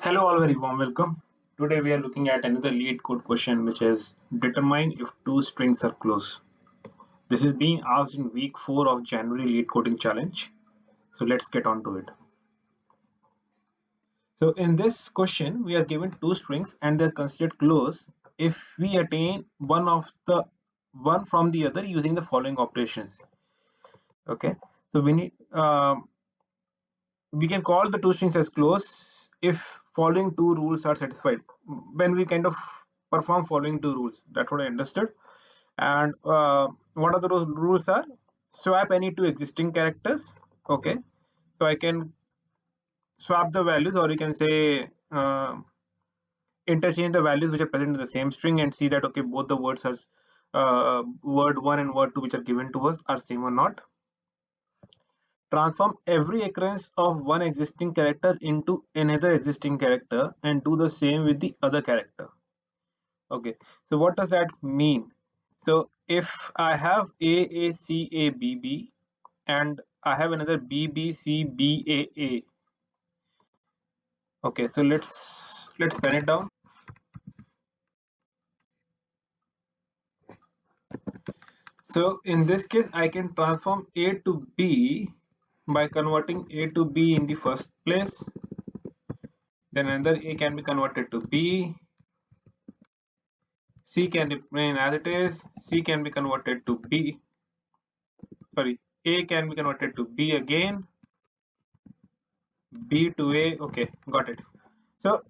Hello, all, very warm welcome. Today we are looking at another lead code question, which is determine if two strings are close. This is being asked in week 4 of January lead coding challenge. So let's get on to it. So in this question, we are given two strings and they're considered close if we attain one from the other using the following operations. Okay, so we can call the two strings as close if following two rules are satisfied. When we kind of perform following two rules, that's what I understood. And what are the rules are: swap any two existing characters. Okay, so I can swap the values, or you can say interchange the values which are present in the same string and see that okay, both the words are word 1 and word 2 which are given to us are same or not. Transform every occurrence of one existing character into another existing character and do the same with the other character. Okay, so what does that mean? So if I have A C A B B and I have another B B C B A A. Okay, so let's pen it down. So in this case, I can transform A to B by converting A to B in the first place. Then another A can be converted to B. C can remain as it is. C can be converted to B. Sorry, A can be converted to B again. B to A. Okay, got it. So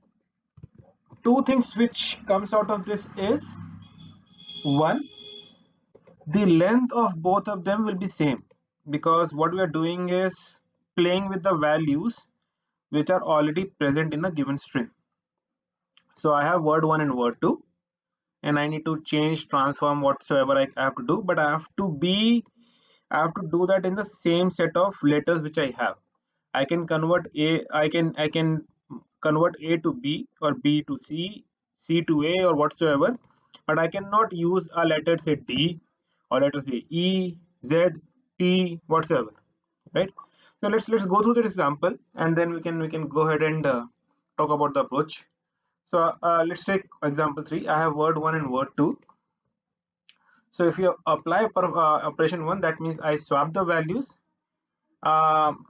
two things which comes out of this is one, the length of both of them will be same because what we are doing is playing with the values which are already present in a given string. So I have word 1 and word 2 and I need to change, transform whatsoever I have to do, but I have to do that in the same set of letters which I have. I can convert A to B or B to C, C to A or whatsoever, but I cannot use a letter say D or letter say E, Z, T, whatsoever. Right? So let's go through the example and then we can go ahead and talk about the approach. So let's take example 3. I have word 1 and word 2. So if you apply operation 1, that means I swap the values. Um,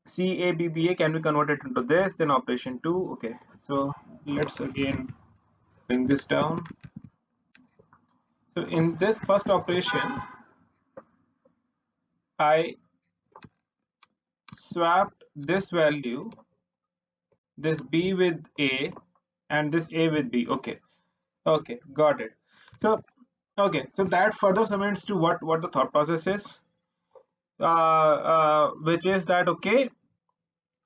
CABBA can be converted into this, then operation 2. Okay, so let's again bring this down. So in this first operation, I swapped this value, this B with A, and this A with B. Okay, okay, got it. So okay, so that further cements to what the thought process is, which is that okay,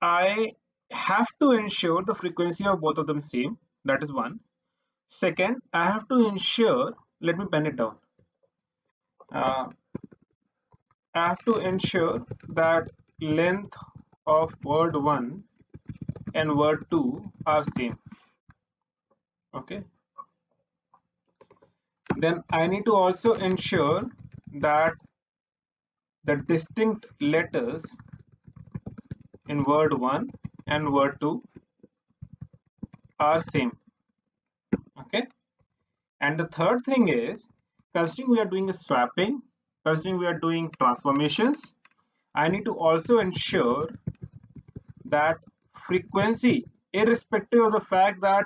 I have to ensure the frequency of both of them same. That is one. Second, I have to ensure, let me pen it down. Uh, I have to ensure that length of word 1 and word 2 are same. Okay. Then I need to also ensure that the distinct letters in word 1 and word 2 are same. Okay. And the third thing is, considering we are doing a swapping, considering we are doing transformations, I need to also ensure that frequency, irrespective of the fact that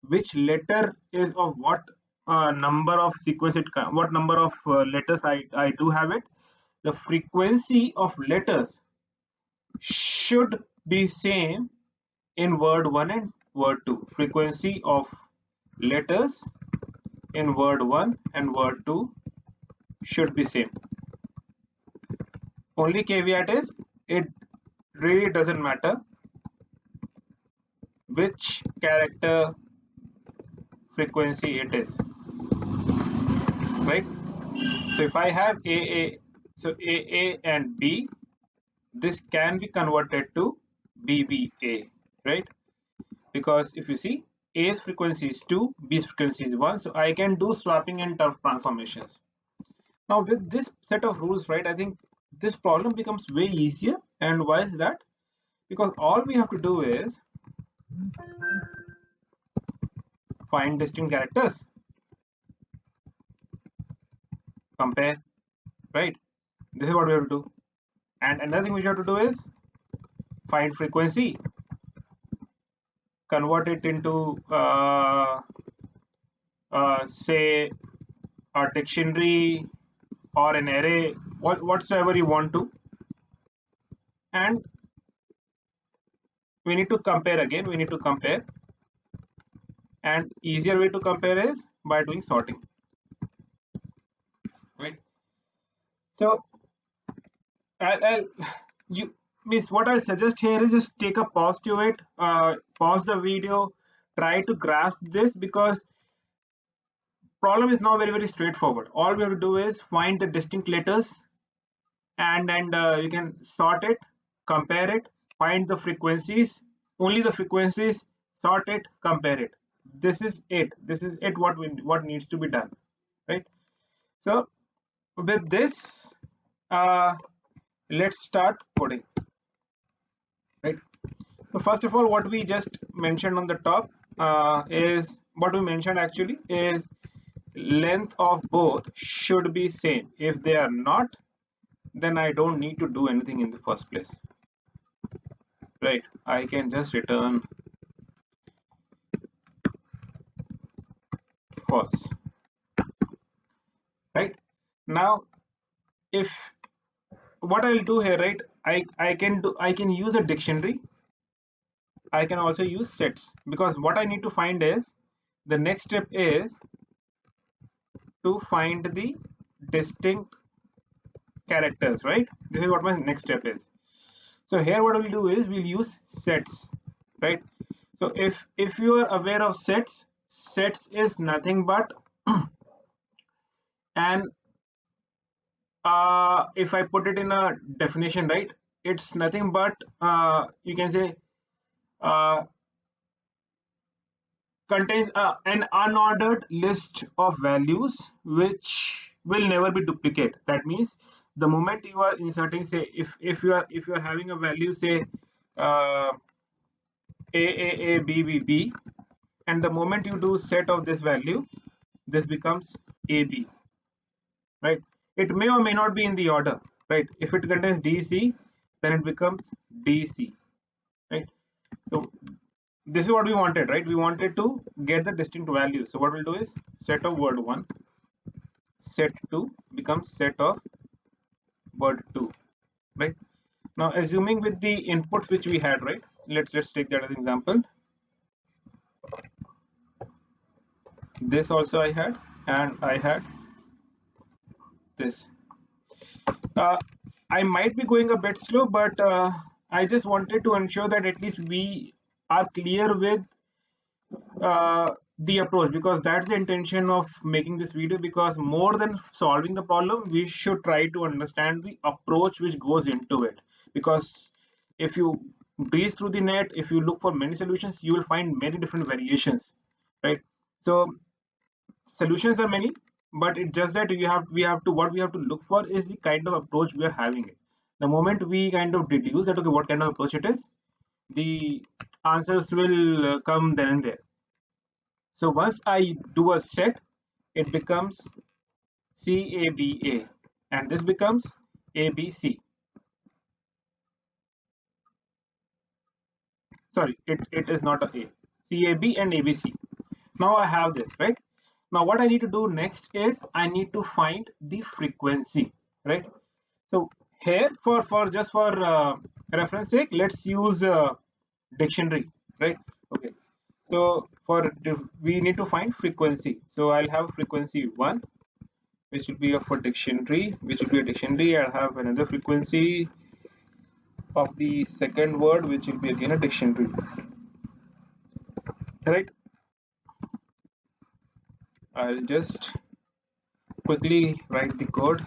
which letter is of what number of sequence what number of letters I do have it, the frequency of letters should be same in word 1 and word 2. Frequency of letters in word 1 and word 2 should be same. Only caveat is it really doesn't matter which character frequency it is, right? So if I have AA, so AA and B, this can be converted to BBA, right? Because if you see, A's frequency is 2, B's frequency is 1, so I can do swapping and transformations. Now with this set of rules, right, I think this problem becomes way easier. And why is that? Because all we have to do is Find distinct characters, compare, right? This is what we have to do. And another thing we have to do is find frequency, convert it into say a dictionary or an array, whatsoever you want to, and we need to compare again. We need to compare, and easier way to compare is by doing sorting, right? So I'll you miss what I'll suggest here is just take a pause to it, pause the video, try to grasp this, because problem is now very straightforward. All we have to do is find the distinct letters, and you can sort it, compare it, find the frequencies, only the frequencies, sort it, compare it. This is it what needs to be done, right? So with this, uh, let's start coding, right? So first of all, what we just mentioned on the top, is what we mentioned actually is length of both should be same. If they are not, then I don't need to do anything in the first place, right? I can just return false, right? Now if what I'll do here, right, I can use a dictionary. I can also use sets, because what I need to find is, the next step is to find the distinct characters, right? This is what my next step is. So here what we'll do is we'll use sets, right? So if you are aware of sets, sets is nothing but and if I put it in a definition, right, it's nothing but you can say uh, contains an unordered list of values which will never be duplicate. That means the moment you are inserting, say if you are having a value, say uh, a b b b, and the moment you do set of this value, this becomes ab, right? It may or may not be in the order, right? If it contains dc, then it becomes dc, right? So this is what we wanted, right? We wanted to get the distinct value. So what we'll do is set of word1, set2 becomes set of word2, right? Now assuming with the inputs which we had, right, let's take that as an example. This also I had, and I had this. uh, I might be going a bit slow, but I just wanted to ensure that at least we are clear with the approach, because that's the intention of making this video. Because more than solving the problem, we should try to understand the approach which goes into it. Because if you breeze through the net, if you look for many solutions, you will find many different variations, right? So solutions are many, but it's just that we have to what we have to look for is the kind of approach we are having it. The moment we kind of deduce that, okay, what kind of approach it is, the answers will come then and there. So once I do a set, it becomes CABA, and this becomes ABC. Sorry, it is not a CAB and ABC. Now I have this, right? Now what I need to do next is I need to find the frequency, right? So here for reference sake, let's use dictionary, right? Okay. So we need to find frequency. So I'll have frequency 1, which will be of a dictionary, which will be a dictionary. I'll have another frequency of the second word, which will be again a dictionary, right? I'll just quickly write the code.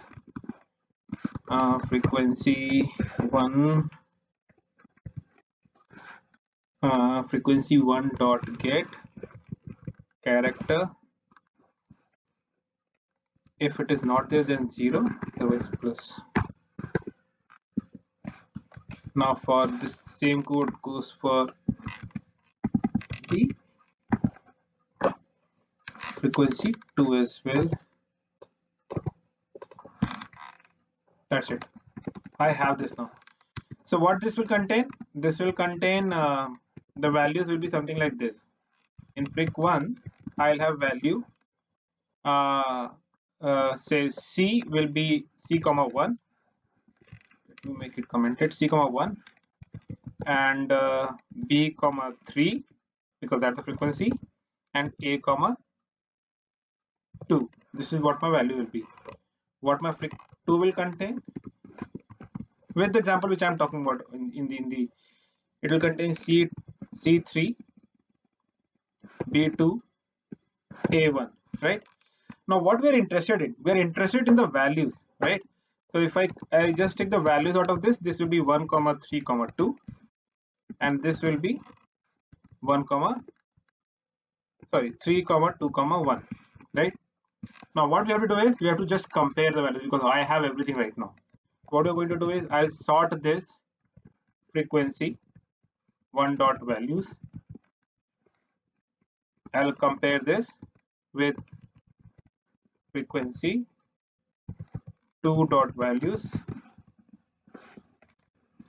Frequency 1, frequency 1 dot get character. If it is not there, then 0, otherwise plus. Now for this same code goes for the frequency 2 as well. That's it. I have this now. So what this will contain? This will contain the values will be something like this. In freq 1, I'll have value say C will be C comma 1. Let me make it commented, C comma 1, and B comma 3 because that's the frequency, and A comma 2. This is what my value will be. What my freq 2 will contain, with the example which I'm talking about in the it will contain C3, B2, A1, right? Now what we're interested in, we're interested in the values, right? So if I just take the values out of this will be 1 comma 3 comma 2, and this will be 1 comma 3 comma 2 comma 1, right? Now what we have to do is we have to just compare the values because I have everything right now. What we're going to do is I'll sort this frequency 1 dot values. I'll compare this with frequency 2 dot values.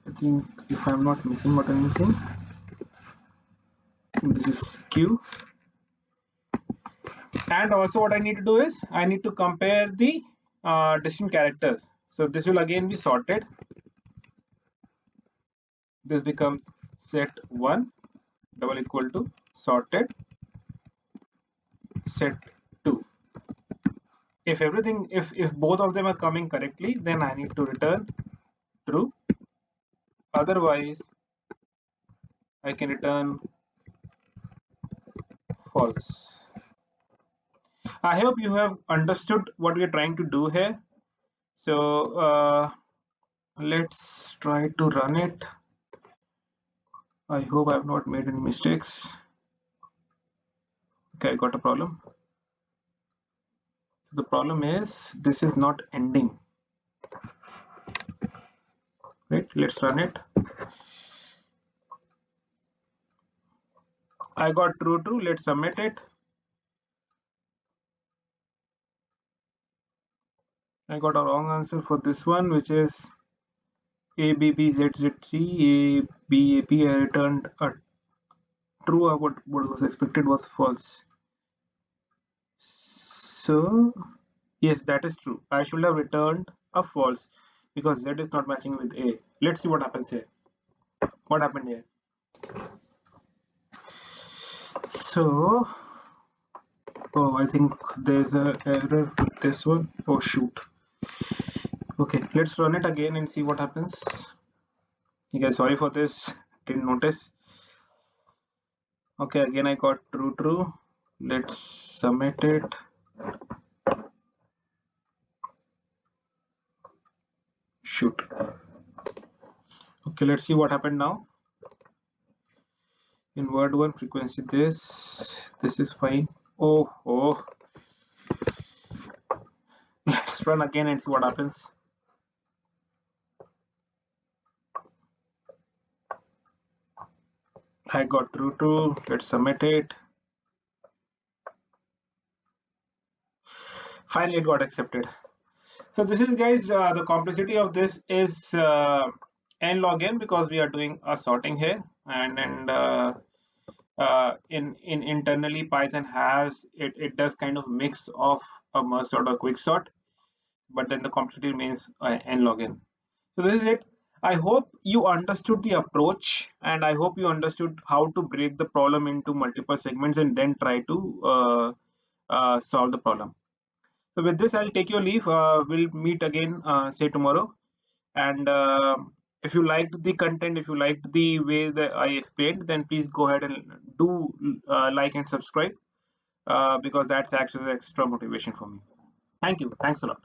I think if I'm not missing out anything, this is Q. And also what I need to do is I need to compare the distinct characters. So this will again be sorted. This becomes set 1 double equal to sorted set 2. If everything, if both of them are coming correctly, then I need to return true. Otherwise, I can return false. I hope you have understood what we are trying to do here. So let's try to run it. I hope I have not made any mistakes. Okay, I got a problem. So the problem is this is not ending. Right, let's run it. I got true. Let's submit it. I got a wrong answer for this one, which is ABBZZC. ABAP. I returned a true. What was expected was false. So yes, that is true. I should have returned a false because Z is not matching with A. Let's see what happens here. What happened here? So, oh, I think there's an error with this one. Oh shoot. Okay, let's run it again and see what happens. You guys, sorry for this. Didn't notice. Okay, again I got true. Let's submit it. Shoot. Okay, let's see what happened now. In word 1 frequency, this is fine. Oh, let's run again and see what happens. I got true. Let's submit it. Finally, it got accepted. So this is, guys, the complexity of this is n log n because we are doing a sorting here, and in internally Python has it does kind of mix of a merge sort or quick sort, but then the complexity remains n log n. So this is it. I hope you understood the approach, and I hope you understood how to break the problem into multiple segments and then try to solve the problem. So with this, I'll take your leave. We'll meet again, say tomorrow. And if you liked the content, if you liked the way that I explained, then please go ahead and do like and subscribe because that's actually extra motivation for me. Thank you. Thanks a lot.